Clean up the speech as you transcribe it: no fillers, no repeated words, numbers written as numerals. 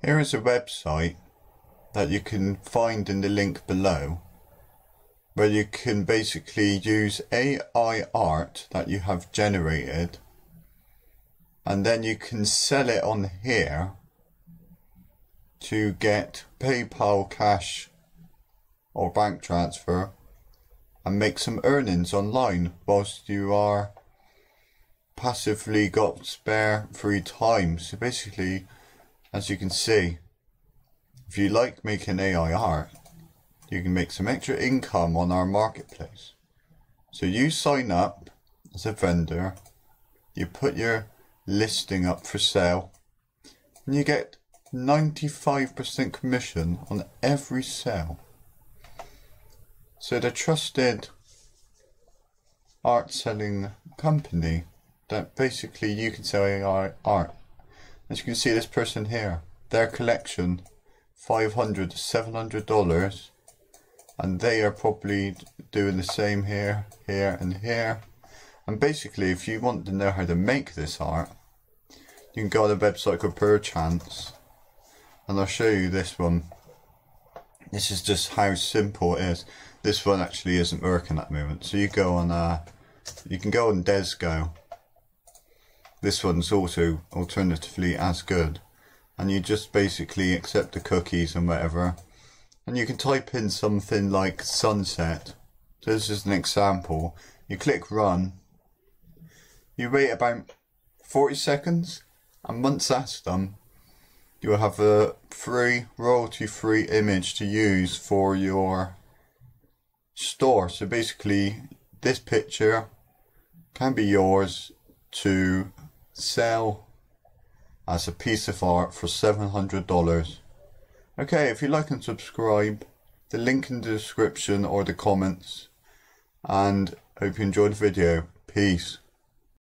Here is a website that you can find in the link below, where you can basically use AI art that you have generated, and then you can sell it on here to get PayPal cash or bank transfer and make some earnings online whilst you are passively got spare free time. So basically, as you can see, if you like making AI art, you can make some extra income on our marketplace. So you sign up as a vendor, you put your listing up for sale, and you get 95% commission on every sale. So the trusted art selling company that basically you can sell AI art. As you can see, this person here, their collection, $500 to $700, and they are probably doing the same here, here and here. And basically, if you want to know how to make this art, you can go on a website called Perchance, and I'll show you this one. This is just how simple it is. This one actually isn't working at the moment, so you go on you can go on Desgo. This one's also alternatively as good, and you just basically accept the cookies and whatever, and you can type in something like sunset. So this is an example. You click run, you wait about 40 seconds, and once that's done, you will have a free, royalty-free image to use for your store. So basically, this picture can be yours to sell as a piece of art for $700. Okay, if you like and subscribe, the link in the description or the comments, and hope you enjoyed the video. Peace.